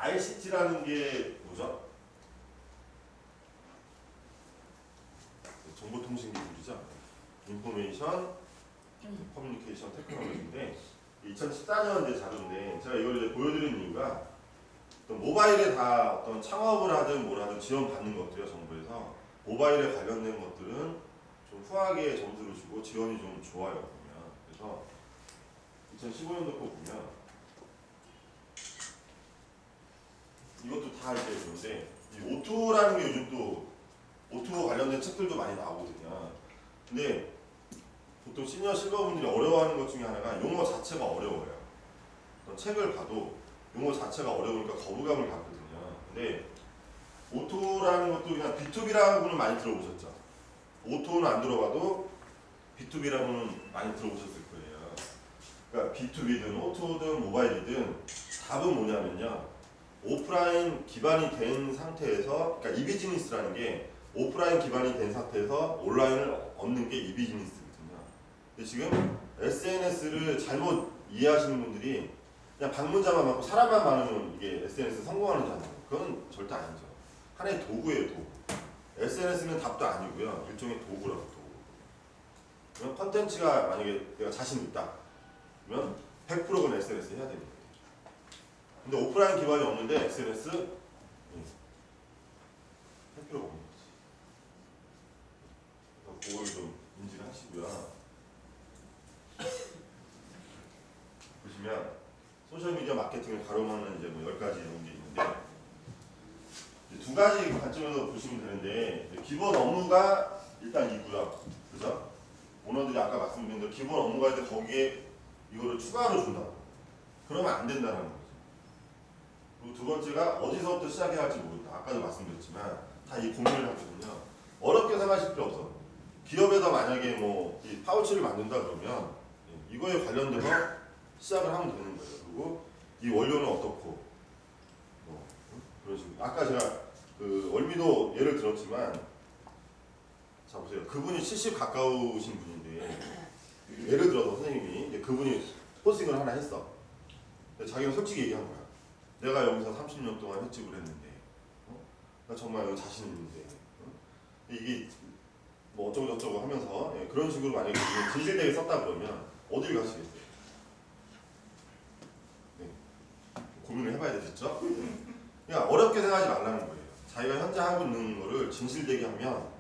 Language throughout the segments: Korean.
ICT라는 게 뭐죠? 정보통신 기술이죠. 인포메이션 커뮤니케이션 테크놀로지인데 2014년 이제 자료인데 제가 이걸 이제 보여드리는 이유가 어떤 모바일에 다 어떤 창업을 하든 뭘 하든 지원받는 것들이요 정부에서 모바일에 관련된 것들은 좀 후하게 점수를 주고 지원이 좀 좋아요 보면. 그래서 2015년도 거 보면 이것도 다 이제 그런데 이 O2라는 게 요즘 또 O2 관련된 책들도 많이 나오거든요. 근데 보통 시니어 실버분들이 어려워하는 것 중에 하나가 용어 자체가 어려워요. 어떤 책을 봐도 용어 자체가 어려우니까 거부감을 갖거든요. 근데 O2라는 것도 그냥 B2B라고는 많이 들어보셨죠? O2는 안 들어봐도 B2B라고는 많이 들어보셨을 거예요. 그러니까 B2B든 O2든 모바일이든 답은 뭐냐면요. 오프라인 기반이 된 상태에서, 그러니까 이 비즈니스라는 게 오프라인 기반이 된 상태에서 온라인을 얻는 게 이 비즈니스거든요. 근데 지금 SNS를 잘못 이해하시는 분들이 그냥 방문자만 많고 사람만 많으면 이게 SNS 성공하는 줄 아나요? 그건 절대 아니죠. 하나의 도구예요, 도구. SNS는 답도 아니고요. 일종의 도구라고, 도구. 그러면 컨텐츠가 만약에 내가 자신 있다. 그러면 100%는 SNS 해야 됩니다. 근데 오프라인 기반이 없는데 SNS 할 필요가 없는 거지. 그래서 그걸 좀 인지를 하시고요. 보시면 소셜미디어 마케팅을 가로막는 이제 뭐 10가지 이런 게 있는데 두 가지 관점에서 보시면 되는데 기본 업무가 일단 있고요. 그죠? 오너들이 아까 말씀드린 대로 기본 업무가 있는데 거기에 이거를 추가로 준다. 그러면 안 된다는 거죠. 그리고 두 번째가 어디서부터 시작해야 할지 모른다. 아까도 말씀드렸지만 다 이 고민을 하거든요. 어렵게 생각하실 필요 없어. 기업에다 만약에 뭐 이 파우치를 만든다 그러면 이거에 관련돼서 시작을 하면 되는 거예요. 그리고 이 원료는 어떻고 뭐 그런 식으로. 아까 제가 그 월미도 예를 들었지만 자 보세요. 그분이 70 가까우신 분인데 예를 들어서 선생님이 이제 그분이 포스팅을 하나 했어. 근데 자기가 솔직히 얘기한 거야. 내가 여기서 30년 동안 횟집을 했는데 나 정말 여기 자신 있는데 이게 뭐 어쩌고 저쩌고 하면서 그런 식으로 만약에 진실되게 썼다 그러면 어딜 가시겠어요? 네. 고민을 해봐야 되겠죠? 그냥 어렵게 생각하지 말라는 거예요. 자기가 현재 하고 있는 거를 진실되게 하면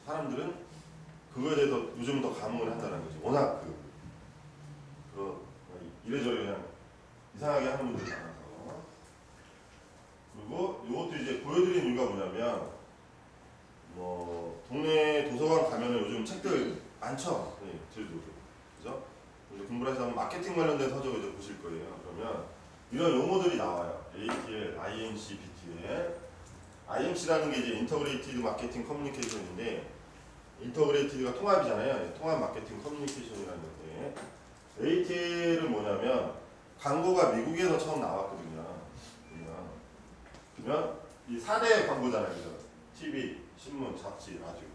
사람들은 그거에 대해서 요즘 더 감흥을 한다는 거죠. 워낙 그런 이래저래 그냥 이상하게 하는 분들이 많아서. 그리고 이것도 이제 보여드리는 이유가 뭐냐면 뭐 동네 도서관 가면은 요즘 책들 많죠. 네, 제주도 그죠? 공부를 해서 마케팅 관련된 서적을 이제 보실 거예요. 그러면 이런 용어들이 나와요. ATL, IMC, BTL. IMC라는 게 이제 인터그레이티드 마케팅 커뮤니케이션인데 인터그레이티드가 통합이잖아요. 통합 마케팅 커뮤니케이션이라는 건데 ATL은 뭐냐면 광고가 미국에서 처음 나왔거든요. 그러면 이 4대 광고잖아요. 그죠? TV, 신문, 잡지, 라디오.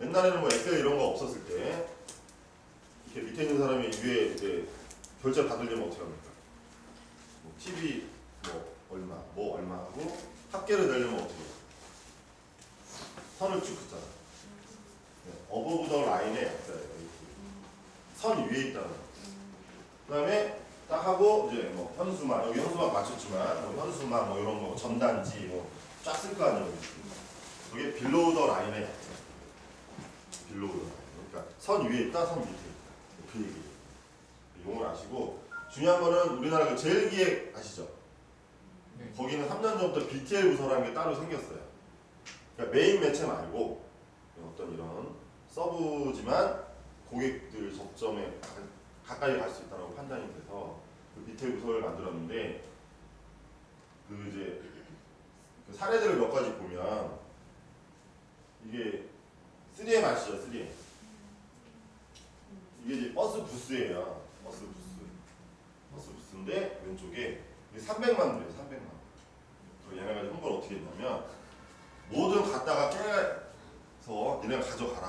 옛날에는 뭐 엑셀 이런 거 없었을 때 이렇게 밑에 있는 사람이 위에 이제 결제 받으려면 어떻게 합니까? 뭐 TV 뭐 얼마 하고 합계를 내려면 어떻게 해요? 선을 쭉 긋잖아. 어버브 더 라인에 선 위에 있다는 거. 그 다음에 딱 하고 이제 뭐 현수막 여기 현수막 맞췄지만 뭐 현수막 뭐 이런 거 전단지 뭐 쫙 쓸 거 아니에요. 그게 빌로우 더 라인에 빌로우 더 라인. 그러니까 선 위에 있다, 선 밑에 있다. 그 얘기. 용어를 아시고 중요한 거는 우리나라 그 제일기획 아시죠? 네. 거기는 3년 전부터 BTL 부서라는 게 따로 생겼어요. 그러니까 메인 매체 말고 어떤 이런 서브지만 고객들 접점에 가까이 갈 수 있다고 판단이 돼서 그 BTL 부서를 만들었는데 그 이제 그 사례들을 몇 가지 보면 이게 3M 아시죠? 3M. 이게 이제 버스 부스예요. 버스 부스인데 왼쪽에 300만 원이에요. 300만 원. 그리고 얘네가 홍보를 어떻게 했냐면 뭐든 갖다가 깨서 얘네가 가져가라.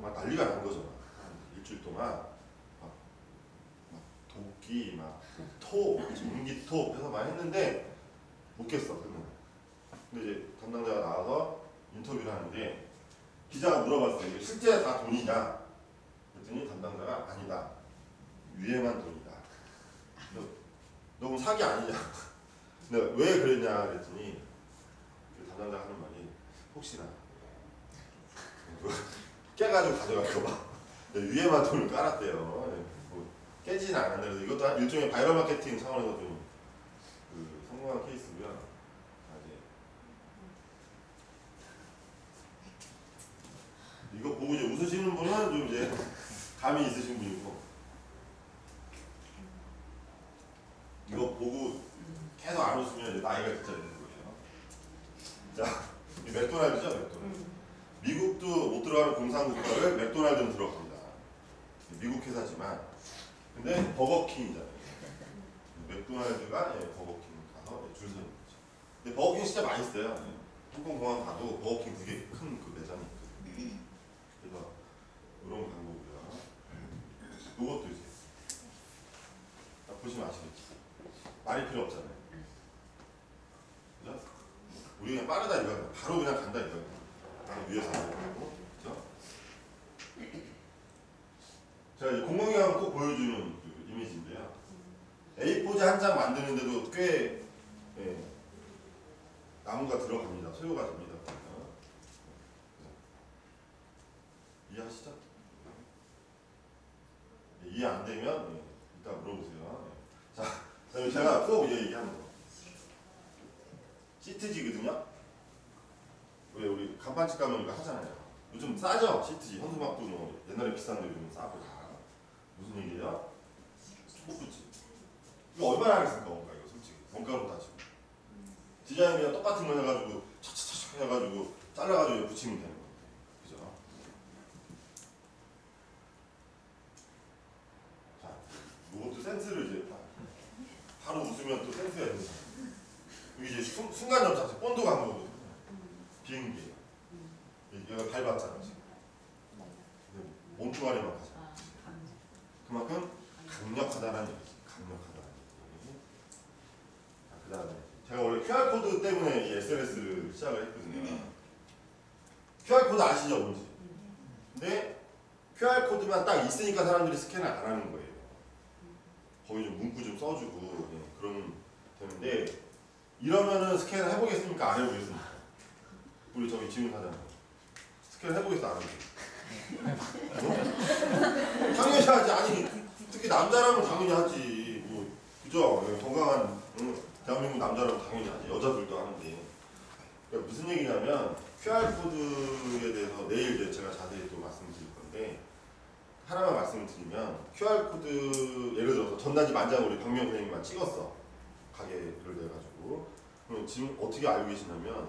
막 난리가 난 거죠. 한 일주일 동안 막 도끼 막 전기톱 해서 많이 했는데 못 깼어 그는. 근데 이제 담당자가 나와서 인터뷰를 하는데 기자가 물어봤어요. 이게 실제 다 돈이냐? 그랬더니 담당자가 아니다. 위에만 돈이다. 너 그럼 사기 아니냐? 내가 왜 그랬냐 그랬더니 그 담당자가 하는 말이 혹시나 깨가지고 가져갈까봐 위에만 돈을 깔았대요. 뭐 깨지는 않았는데 이것도 한 일종의 바이럴 마케팅 차원에서 좀 그 성공한 케이스고요. 이거 보고 이제 웃으시는 분은 좀 이제 감이 있으신 분이고, 이거 보고 계속 안 웃으면 이제 나이가 진짜 있는 거예요. 자, 이 맥도날드죠, 맥도날드. 미국도 못 들어가는 공산국가를 맥도날드는 들어갑니다. 미국 회사지만, 근데 버거킹이잖아요. 맥도날드가 버거킹 가서 줄 서는 거죠. 근데 버거킹 진짜 맛있어요. 홍콩 공항 가도 버거킹 되게 큰 그 매장이 있거든요. 그래서 이런 광고고요. 이것도 이제 보시면 아시겠죠. 말이 필요 없잖아요. 그죠? 우리 그냥 빠르다 이거야. 바로 그냥 간다 이거야. 위에서 하고, 그죠? 제가 이제 공공기관 꼭 보여주는 그 이미지인데요. A4지 한 장 만드는데도 꽤 나무가 들어갑니다. 소요가 됩니다. 이해하시죠? 이해 안 되면 이따 물어보세요. 자, 제가 꼭 얘기하는 거. 시트지거든요. 왜 우리 간판집 가면 이거 하잖아요. 요즘 싸죠? 시트지. 현수막도 뭐 옛날에 비싼데 요즘 싸고 다. 무슨 얘기예요? 스포츠지. 이거 얼마나 하겠습니까? 원가 이거 솔직히. 원가로 따지고. 디자인 그냥 똑같은 거 해가지고 차차차차 해가지고 잘라가지고 붙이면 되는 건데. 그죠? 자, 이것도 센스를 이제 바로 웃으면 또 센스가 있는 거예요. 이게 이제 순간점 자체 본드 광고거든요. 비행기. 얘가 밟았잖아 지금. 몸뚱아리만 가잖아. 그만큼 강력하다는 얘기지. 강력하다는 얘기. 그 다음에 제가 원래 QR코드 때문에 이 SNS를 시작을 했거든요. QR코드 아시죠 뭔지? 근데 QR코드만 딱 있으니까 사람들이 스캔을 안 하는 거예요. 거기 좀 문구 좀 써주고 그러면 되는데, 이러면은 스캔을 해보겠습니까? 안 해보겠습니까? 우리 저기 지문사장 스캔을 해보겠어? 안 해보겠어? 당연히 하지. 아니 특히 남자라면 당연히 하지. 뭐 그죠? 건강한 대한민국 남자라면 당연히 하지. 여자들도 하는데. 그러니까 무슨 얘기냐면 QR코드에 대해서 내일 이제 제가 자세히 또 말씀드릴 건데, 하나만 말씀을 드리면 QR코드 예를 들어서 전단지 만장 우리 박명 선생님만 찍었어. 가게를 내가지고. 그럼 지금 어떻게 알고 계시냐면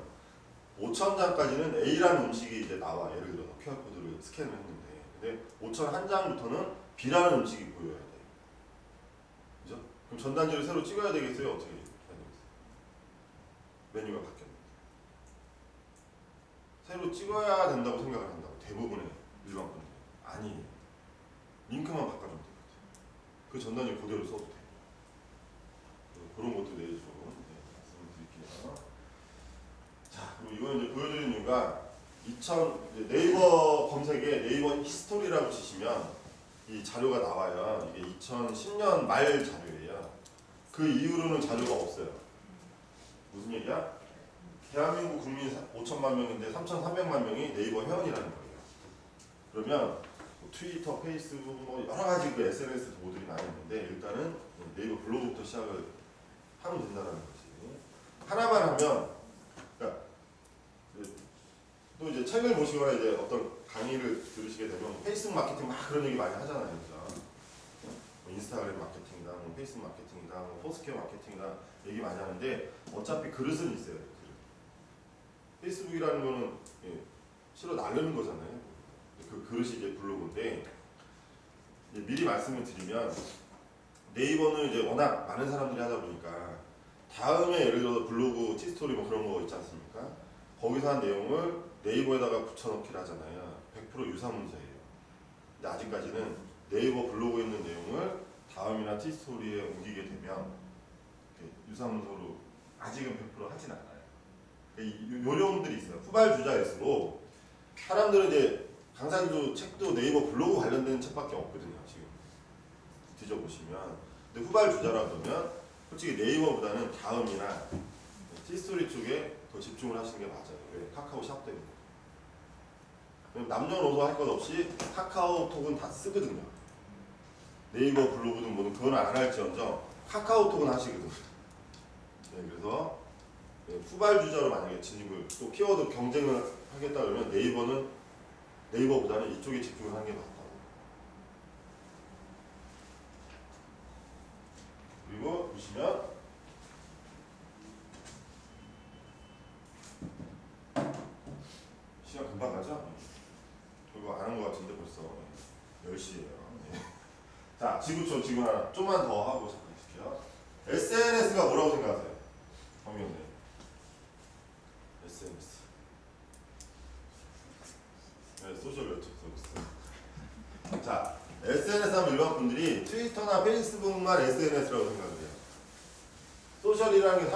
5,000장까지는 A라는 음식이 이제 나와. 예를 들어서 QR코드를 스캔을 했는데, 근데 5,001장부터는 B라는 음식이 보여야 돼. 그죠? 그럼 전단지를 새로 찍어야 되겠어요? 어떻게 해야 되겠어요? 메뉴가 바뀌었는데. 새로 찍어야 된다고 생각을 한다고. 대부분의 일반 분들. 아니, 링크만 바꿔주면 돼요. 그 전단지 그대로 써도 돼. 그런 것도 내일 좀 말씀을 드릴게요. 자, 그리고 이건 이제 보여드리는 이유가 네이버 검색에 네이버 히스토리라고 치시면 이 자료가 나와요. 이게 2010년 말 자료예요. 그 이후로는 자료가 없어요. 무슨 얘기야? 대한민국 국민 5천만 명인데 3,300만 명이 네이버 회원이라는 거예요. 그러면 트위터, 페이스북 뭐 여러 가지 그 SNS 모델이 많이 있는데, 일단은 네이버 블로그부터 시작을 하면 된다는 거지. 하나만 하면, 그러니까 또 이제 책을 보시거나 이제 어떤 강의를 들으시게 되면 페이스북 마케팅 막 그런 얘기 많이 하잖아요, 그죠? 뭐 인스타그램 마케팅이다, 뭐 페이스북 마케팅이다, 뭐 포스케어 마케팅이다 얘기 많이 하는데, 어차피 그릇은 있어요. 그릇. 페이스북이라는 거는 실어 나르는 거잖아요. 그 그릇이 이제 블로그인데, 이제 미리 말씀을 드리면 네이버는 이제 워낙 많은 사람들이 하다 보니까 다음에 예를 들어서 블로그, 티스토리 뭐 그런 거 있지 않습니까? 거기서 한 내용을 네이버에다가 붙여넣기를 하잖아요. 100% 유사문서예요. 근데 아직까지는 네이버 블로그에 있는 내용을 다음이나 티스토리에 옮기게 되면 유사문서로 아직은 100% 하진 않아요. 이 요령들이 있어요. 후발 주자일수록 사람들은 이제 강사님도 책도 네이버 블로그 관련된 책밖에 없거든요. 지금 뒤져보시면. 근데 후발 주자라 그러면 솔직히 네이버보다는 다음이나 티스토리 쪽에 더 집중을 하시는 게 맞아요. 왜? 카카오 샵 때문에. 남녀노소 할 것 없이 카카오톡은 다 쓰거든요. 네이버 블로그든 뭐든 그건 안 할지언정 카카오톡은 하시거든요. 네, 그래서 후발 주자로 만약에 진입을 또 키워드 경쟁을 하겠다 그러면 네이버보다는 이쪽에 집중을 하는 게 맞다고. 그리고 보시면 시간 금방 가죠? 그거 안 한 것 같은데 벌써 10시예요. 네. 자, 지구촌 지구 하나 좀만 더 하고 잠깐 있을게요. SNS가 뭐라고 생각하세요? 황명래. SNS. 네, 소셜 네트워크 서비스. 자, SNS 하면 일반 분들이 트위터나 페이스북만 SNS라고 생각을 해요. 소셜이라는 게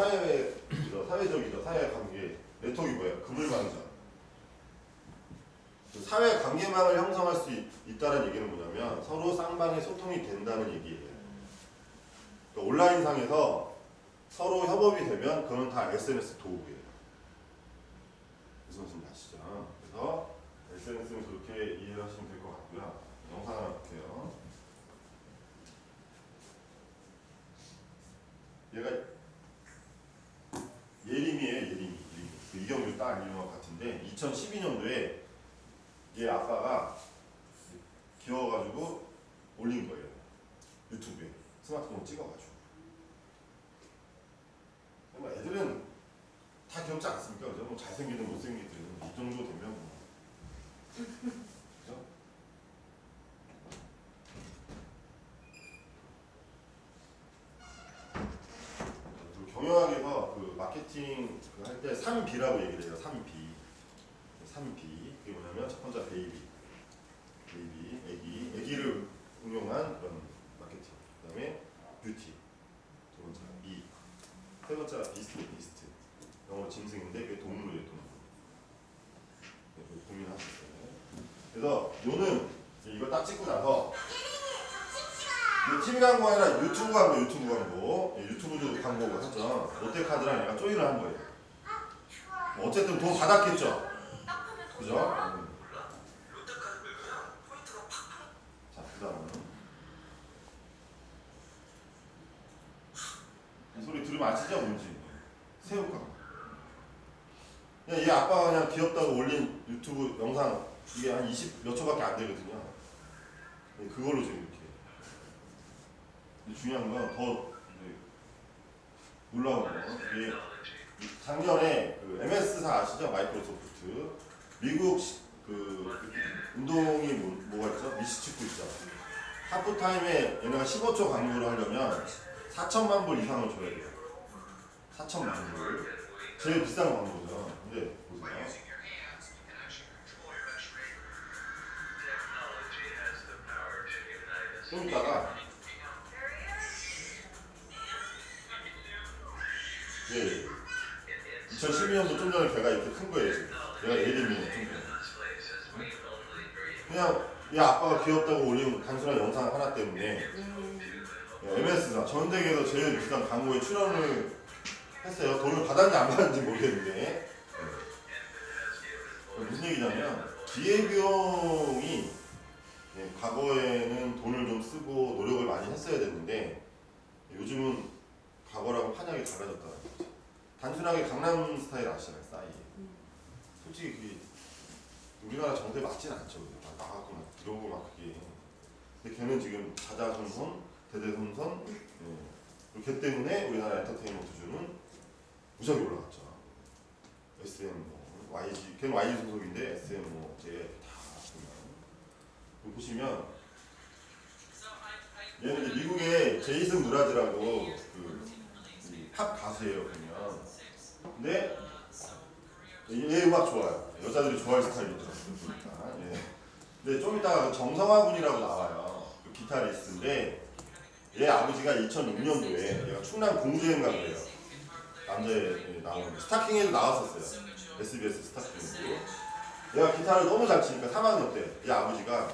사회적이죠. 사회 관계. 네트워크가 뭐예요? 그물망이죠. 사회 관계망을 형성할 수 있다는 얘기는 뭐냐면 서로 쌍방의 소통이 된다는 얘기예요. 그러니까 온라인상에서 서로 협업이 되면 그건 다 SNS 도구예요. 무슨 말인지 아시죠? 그래서 SNS는 그렇게 이해하시면 될 것 같고요. 영상 하나 볼게요. 얘가 예림이에요. 예림이. 이경규 딸 이런 것 같은데 2012년도에 얘 아빠가 귀여워가지고 올린 거예요. 유튜브에 스마트폰 찍어가지고. 애들은 다 귀엽지 않습니까? 그죠? 뭐 잘생기든 못생기든 이 정도 되면 뭐. 그죠? 경영학에서 그 마케팅 할 때 3B라고 얘기를 해요. 3B. 3B. 그게 뭐냐면 첫 번째 베이비, 애기를 응용한 그런 마케팅. 그 다음에 뷰티. 두 번째가 이. 세 번째가 비스트. 영어로 짐승인데 그게 동물이에요. 동물. 네, 고민하셨어요. 그래서 요는 이거 딱 찍고 나서 TV 광고 아니라 유튜브 광고. 유튜브 광고가 하죠. 롯데카드랑 얘가 조인을 한 거예요. 어쨌든 돈 받았겠죠. 그죠? 자, 그 다음은 이 소리 들으면 아시죠? 뭔지. 새우깡. 그냥 얘 아빠가 그냥 귀엽다고 올린 유튜브 영상 이게 한 20 몇 초밖에 안 되거든요. 그걸로 지금 이렇게. 근데 중요한 건 더 놀라운 거. 이게 작년에 그 MS사 아시죠? 마이크로소프트. 미국 그 운동이 뭐가 있죠? 미식축구 있죠. 하프타임에 얘네가 15초 광고를 하려면 4천만 불 이상을 줘야 돼요. 4천만 불. 제일 비싼 광고죠. 근데 보세요. 좀 이따가 예, 2012년도 좀 전에 걔가 이렇게 큰 거예요. 지금. 얘가 예림이에요. 좀 전에. 그냥 얘 아빠가 귀엽다고 올린 단순한 영상 하나 때문에 MS가 전 세계에서 제일 비싼 광고에 출연을 했어요. 돈을 받았는지 안 받았는지 모르겠는데 무슨 얘기냐면 기획비용이 과거에는 돈을 좀 쓰고 노력을 많이 했어야 됐는데 요즘은 과거라고 판약이 달라졌다는 거죠. 단순하게 강남 스타일 아시잖아요. 싸이. 솔직히 그게 우리나라 정서에 맞진 않죠. 막 나가고 막 이러고 막 그게. 근데 걔는 지금 자자손손, 대대손손 걔 때문에 우리나라 엔터테인먼트주는 무지하게 올라갔죠. SM 뭐 YG, 걔는 YG 소속인데 SM 뭐 JYP 다 보시면 얘는 이제 미국의 제이슨 무라즈라고 팝 가수예요. 그러면 근데 얘 음악 좋아요. 여자들이 좋아할 스타일이죠. 예. 근데 좀 이따가 정성화 군이라고 나와요. 그 기타리스트인데 얘 아버지가 2006년도에 얘가 충남 공주행가 그래요. 남자에 나오는 스타킹에도 나왔었어요. SBS 스타킹으로. 얘가 기타를 너무 잘 치니까 3학년 때 얘 아버지가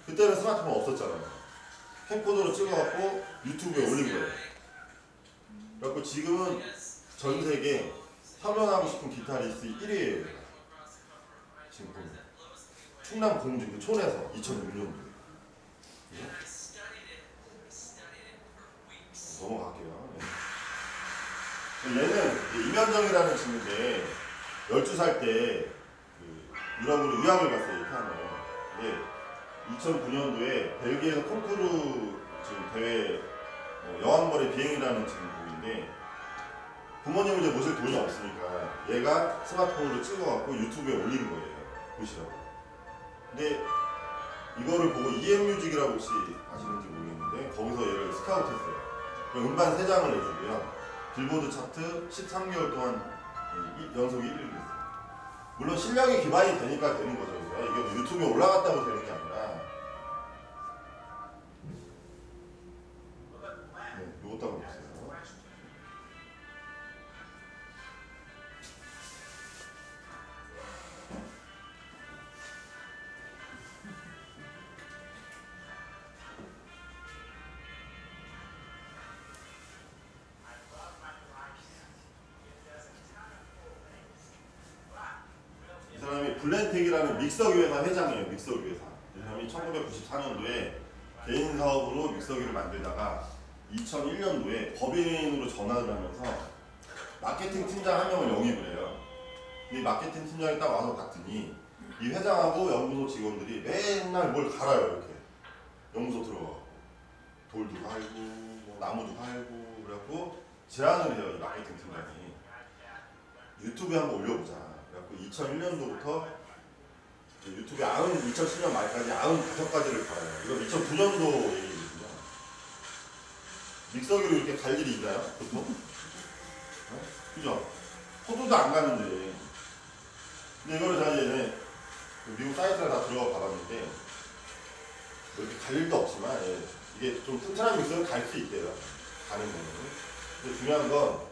그때는 스마트폰 없었잖아요. 캠코더로 찍어갖고 유튜브에 올린 거예요. 그래갖고 지금은 전 세계 협연하고 싶은 기타리스트 1위예요. 지금 보면 충남 공주 그 촌에서 2006년도. 넘어갈게요. 얘는 이면정이라는 친구인데 12살 때 그 유럽으로 유학을 갔어요. 피아노. 근데 2009년도에 벨기에에서 콩쿠르 지금 대회 여왕벌의 비행이라는 지금 곡인데 부모님을 이제 모실 돈이 없으니까 얘가 스마트폰으로 찍어갖고 유튜브에 올린 거예요. 보시라고. 근데 이거를 보고 EM뮤직이라고 혹시 아시는지 모르겠는데 거기서 얘를 스카우트했어요. 음반 3장을 내주고요. 빌보드 차트 13개월 동안 연속 1위를 했어요. 물론 실력이 기반이 되니까 되는 거죠. 이게 유튜브에 올라갔다고 되는 게 아니라 요것도 한번 보세요. 이 사람이 블렌텍이라는 믹서기 회사 회장이에요. 믹서기 회사. 이 사람이 1994년도에 개인 사업으로 믹서기를 만들다가 2001년도에 법인으로 전환을 하면서 마케팅 팀장 한 명을 영입을 해요. 이 마케팅 팀장이 딱 와서 봤더니 이 회장하고 연구소 직원들이 맨날 뭘 갈아요. 이렇게 연구소 들어가고 돌도 갈고 뭐 나무도 갈고 그래갖고 제안을 해요. 이 마케팅 팀장이 유튜브에 한번 올려보자. 그래갖고 2001년도부터 유튜브에 2010년 말까지 95가지를 갈아요. 이건 2009년도 얘기거든요. 믹서기로 이렇게 갈 일이 있나요? 보통? 네? 그죠? 포도도 안 가는데. 근데 이거를 제가 얘네 미국 사이트에 다 들어가 봐봤는데 이렇게 갈 일도 없지만 이게 좀 튼튼한 믹서는 갈 수 있대요. 가는 거는. 근데 중요한 건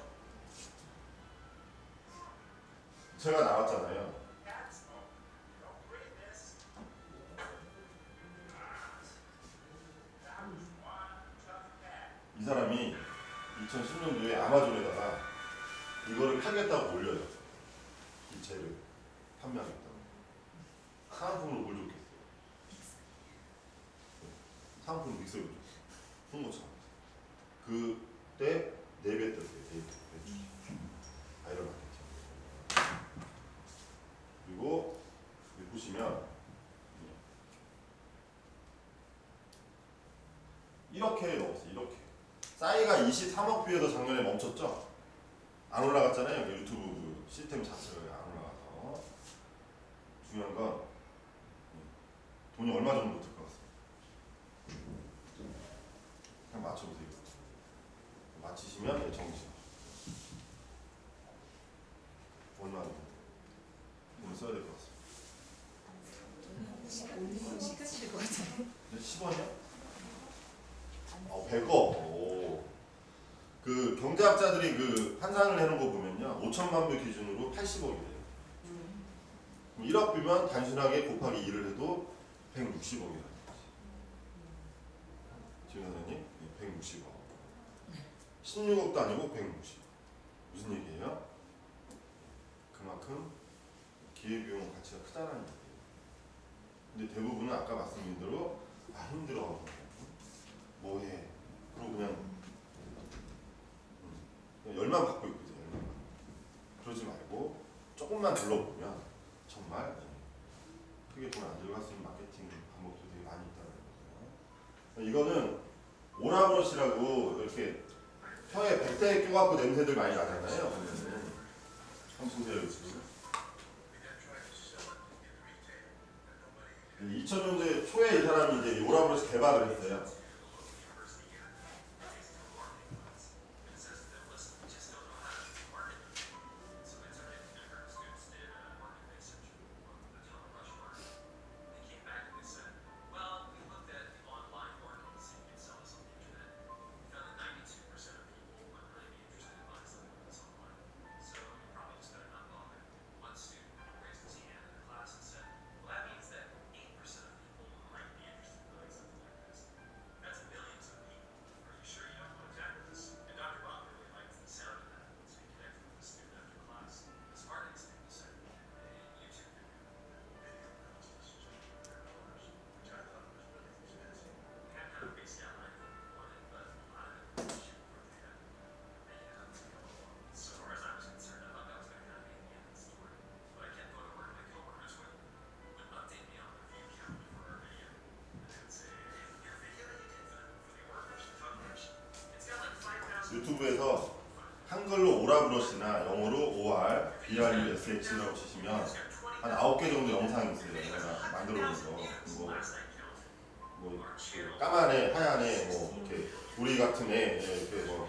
제가 나왔잖아요. 이 사람이 2010년도에 아마존에다가 이거를 팔겠다고 올려요. 이 젤을 판매하겠다고. 사은품으로 뭘 줬겠어요? 사은품 믹서기를 줬어요. 홍보차. 그때 4배 떴어요. 4배. 바이럴 마케팅. 그리고 여기 보시면 이렇게 넣었어요. 이렇게. 싸이가 23억 뷰에서 작년에 멈췄죠? 안 올라갔잖아요. 유튜브 시스템 자체가 안 올라가서. 중요한 건 돈이 얼마 정도 들 것 같습니다. 그냥 맞춰보세요. 맞히시면 정신. 얼마 돈을 써야 될 것 같습니다. 시가칠 것 같은데. 10원이요? 100억. 오. 그 경제학자들이 그 환산을 해놓은 거 보면요, 5천만 뷰 기준으로 80억이래요. 1억 뷰면 단순하게 곱하기 2를 해도 160억이라는 거지. 지금 선생님, 160억. 16억도 아니고 160억. 무슨 얘기예요? 그만큼 기회비용 가치가 크다는 얘기예요. 근데 대부분은 아까 말씀드린 대로 힘들어. 뭐해? 그리고 그냥 열만 받고 있거든요. 열만. 그러지 말고 조금만 둘러보면 정말 크게 돈 안 들어갈 수 있는 마케팅 방법도 되게 많이 있다는 거죠. 이거는 오라브러시라고 이렇게 혀에 백태 껴갖고 냄새들 많이 나잖아요. 한번 보세요. 지금 2000년대 초에 이 사람이 이제 오라브러시 개발을 했어요. 유튜브에서 한글로 오라브러시나 영어로 OR, BRUSH라고 치시면 한 9개 정도 영상이 있어요. 제가 만들어 놓은 거. 뭐 까만에 하얀에 뭐 이렇게 우리 같은 애 이렇게 뭐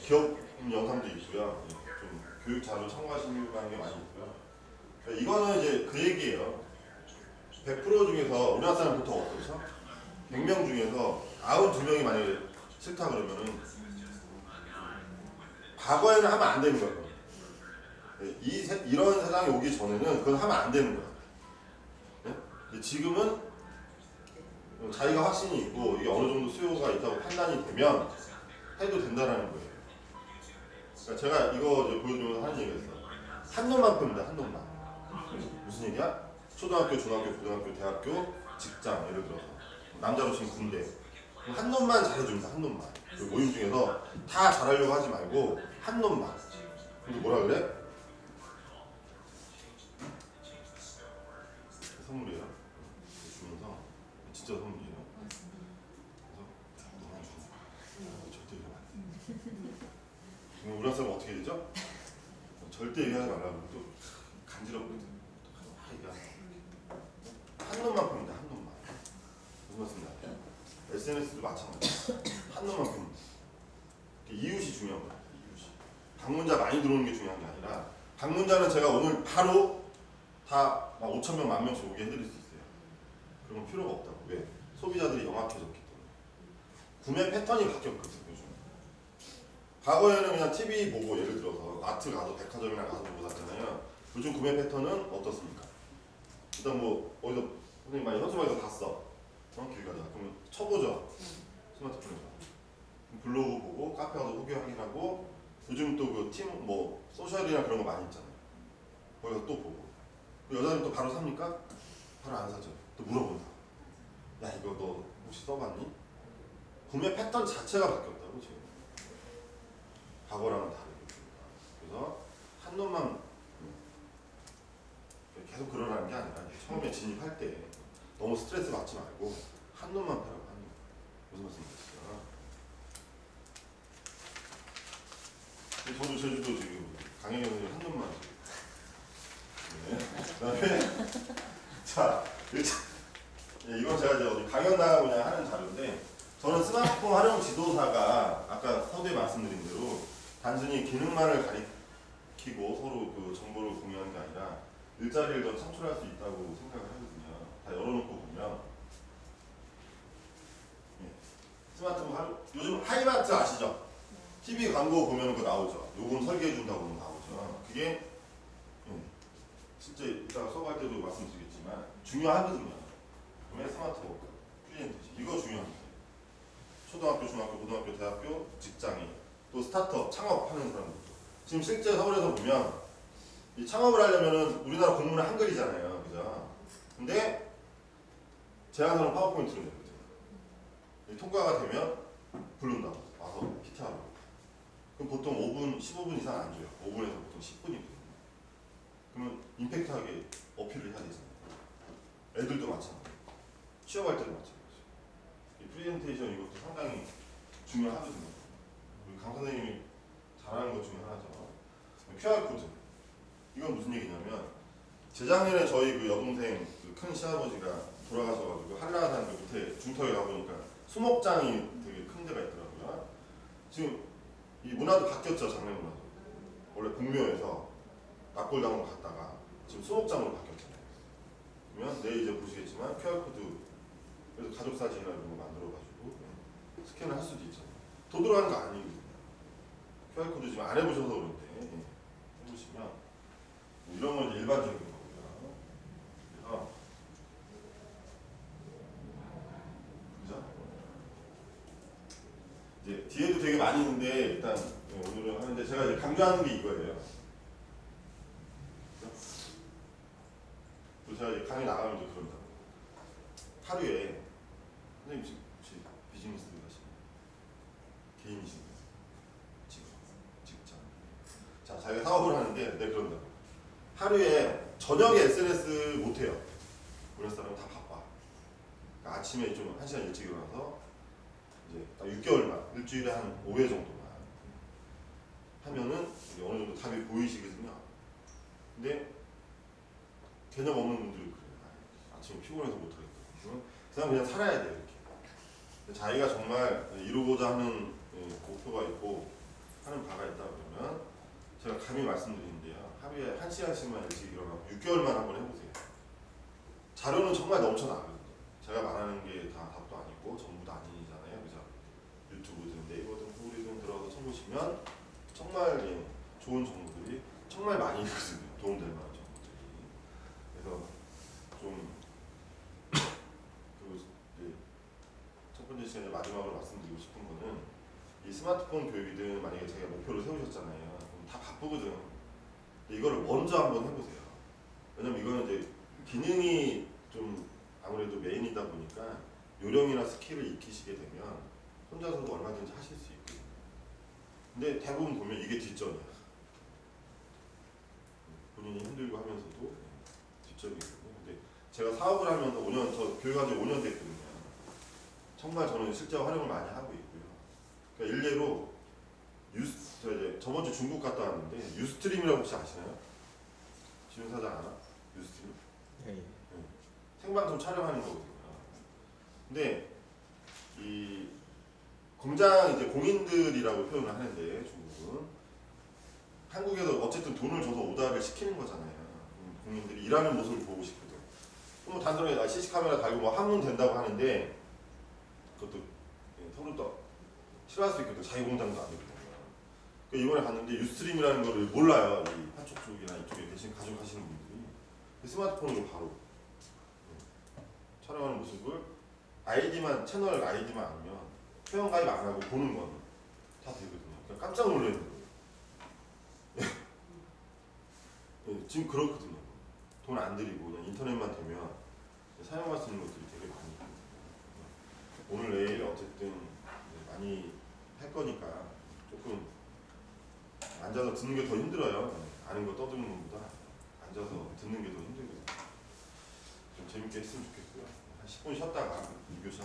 기업 영상도 있고요. 좀 교육 자료 참고하시는 게 많이 있고요. 이거는 이제 그 얘기예요. 100% 중에서 우리나라 사람 보통 어떻죠? 100명 중에서 92명이 만약에 싫다 그러면은 과거에는 하면 안 되는 거예요. 이런 세상이 오기 전에는 그건 하면 안 되는 거예요. 네? 지금은 자기가 확신이 있고 이게 어느 정도 수요가 있다고 판단이 되면 해도 된다라는 거예요. 그러니까 제가 이거 이제 보여주면서 하는 얘기가 있어요. 한 놈만 봅니다. 한 놈만. 무슨 얘기야? 초등학교, 중학교, 고등학교, 대학교, 직장 예를 들어서 남자로 치면 군대 한 놈만 잘해줍니다. 한 놈만. 그 모임 중에서 다 잘하려고 하지 말고 한 놈만. 근데 뭐라 그래? 선물이에요. 주면서 진짜 선물이에요. 그래서 너만 주는 절대 이러면 안 돼. 우리나라 사람 어떻게 되죠? 절대 얘기하지 말라고 또 간지럽거든. 한 놈만 봅니다. 한 놈만. 무슨 말씀인지 알아요? SNS도 마찬가지예요. 한 놈만 봅니다. 이웃이 중요한 거예요. 이웃이. 방문자 많이 들어오는 게 중요한 게 아니라 방문자는 제가 오늘 바로 다 5,000명, 10,000명씩 오게 해드릴 수 있어요. 그런 건 필요가 없다고. 왜? 소비자들이 영악해졌기 때문에. 구매 패턴이 바뀌었거든요. 요즘. 과거에는 그냥 TV 보고 예를 들어서 마트 가서 백화점이나 가서 보고 샀잖아요. 요즘 구매 패턴은 어떻습니까? 일단 뭐 어디서 선생님 많이 현수막에서 봤어. 길 가다가 그러면 쳐보죠. 스마트폰에서. 블로그 보고 카페 가서 후기 확인하고 요즘 또 그 팀 뭐 소셜이나 그런 거 많이 있잖아요. 거기 가서 또 보고. 여자는 또 바로 삽니까? 바로 안 사죠. 또 물어본다. 야 이거 너 혹시 써봤니? 구매 패턴 자체가 바뀌었다고 지금. 과거랑은 다르게. 그래서 한 놈만 계속 그러라는 게 아니라 처음에 진입할 때 너무 스트레스 받지 말고 한 놈만 패라고 하는 거예요. 무슨 말씀이실까요? 저도 제주도 지금 강혜경 선생님 한 놈만 네. 그다음에 자 이건 제가 이제 어디 강연 나가고 그냥 하는 자료인데 저는 스마트폰 활용 지도사가 아까 서두에 말씀드린 대로 단순히 기능만을 가리키고 서로 그 정보를 공유하는 게 아니라 일자리를 더 창출할 수 있다고 생각을 하거든요. 다 열어놓고 보면 스마트폰 요즘 하이마트 아시죠? TV 광고 보면 그거 나오죠. 요금 설계해 준다고 나오죠. 그게 실제 이따가 수업할 때도 말씀드리겠지만 중요하거든요. 그러면 스마트워크, 프리젠테이션 이거 중요합니다. 초등학교, 중학교, 고등학교, 대학교, 직장인 또 스타트업, 창업하는 사람들 지금 실제 서울에서 보면 이 창업을 하려면은 우리나라 공문은 한글이잖아요. 그죠? 근데 제안서는 파워포인트로 내거든요. 통과가 되면 부른다고 와서 PT하라고. 그럼 보통 5분, 15분 이상 안 줘요. 5분에서 보통 10분이거든요. 그러면 임팩트하게 어필을 해야 되잖아요. 애들도 마찬가지고 취업할 때도 마찬가지고 이 프레젠테이션 이것도 상당히 중요하거든요. 우리 강 선생님이 잘하는 것 중에 하나죠. QR코드 이건 무슨 얘기냐면 재작년에 저희 그 여동생 그 큰 시아버지가 돌아가셔가지고 한라산 그 밑에 중턱에 가보니까 수목장이 되게 큰 데가 있더라고요. 지금 이 문화도 바뀌었죠. 장례 문화도 원래 공묘에서 낙골당으로 갔다가 지금 수목장으로 바뀌었잖아요. 그러면 내일 이제 보시겠지만 QR코드 그래서 가족사진이나 이런 거 만들어가지고 스캔을 할 수도 있잖아요. 돈 들어가는 거 아니거든요. QR코드 지금 안 해보셔서 그런데 해보시면 뭐 이런 건 일반적인 거고요. 그래서 이제 뒤에도 되게 많이 있는데 일단 오늘은 하는데 제가 이제 강조하는 게 이거예요. 제가 이제 강의 나가면 이제 그런다고. 하루에 선생님 지금 혹시 비즈니스 하시나요? 개인이신가요? 직장. 자, 자기가 사업을 하는데 네 그런다고. 하루에 저녁에 SNS 못 해요. 우리 사람은 다 바빠. 그러니까 아침에 좀 1시간 일찍 일어나서 이제 딱 6개월만 일주일에 한 5회 정도만 하면은 이게 어느 정도 답이 보이시거든요. 근데 개념 없는 분들은 그래요. 아침에 피곤해서 못하겠다. 그냥 살아야 돼요. 이렇게. 자기가 정말 이루고자 하는 목표가 있고 하는 바가 있다 그러면 제가 감히 말씀드리는데요. 하루에 1시간씩만 일찍 일어나고 6개월만 한번 해보세요. 자료는 정말 넘쳐나거든요. 제가 말하는 게 다 답도 아니고 전부 다 아니잖아요. 그죠? 유튜브든 네이버든 구글이든 들어가서 쳐보시면 정말 좋은 정보들이 정말 많이 있거든요. 도움될 만한 정보들이. 그래서 좀 그리고 이제 첫 번째 시간에 마지막으로 말씀드리고 싶은 거는 이 스마트폰 교육이든 만약에 자기가 목표를 세우셨잖아요. 그럼 다 바쁘거든. 근데 이거를 먼저 한번 해보세요. 왜냐면 이거는 이제 기능이 좀 아무래도 메인이다 보니까 요령이나 스킬을 익히시게 되면 혼자서도 얼마든지 하실 수 있거든요. 근데 대부분 보면 이게 뒷전이야. 본인이 힘들고 하면서도 뒷전이거든요. 근데 제가 사업을 하면서 5년, 저 교육한 지 5년 됐거든요. 정말 저는 실제 활용을 많이 하고 있고요. 그러니까 일례로 저 이제 저번 주 중국 갔다 왔는데 유스트림이라고 혹시 아시나요? 지훈 사장 아나? 유스트림? 예. 생방송 촬영하는 거거든요. 근데 이 공장 이제 공인들이라고 표현을 하는데 중국은 한국에서 어쨌든 돈을 줘서 오다를 시키는 거잖아요. 공인들이 일하는 모습을 보고 싶거든. 뭐 단순하게 CC 카메라 달고 뭐 한문 된다고 하는데 그것도 서로 또 싫어할 수 있거든. 자기 공장도 아니거든요. 그러니까 이번에 갔는데 유스트림이라는 거를 몰라요. 이 한쪽 쪽이나 이쪽에 계신 가족하시는 분들이 스마트폰으로 바로 촬영하는 모습을 아이디만 채널 아이디만 알면 회원 가입 안 하고 보는 건 다 되거든요. 그러니까 깜짝 놀라는 거예요. 지금 그렇거든요. 돈 안 들이고 그냥 인터넷만 되면 사용할 수 있는 것들이 되게 많이 있거든요. 오늘 내일 어쨌든 많이 할 거니까 조금 앉아서 듣는 게 더 힘들어요. 아는 거 떠드는 것보다 앉아서 듣는 게 더 힘들거든요. 좀 재밌게 했으면 좋겠고요. 한 10분 쉬었다가 2교시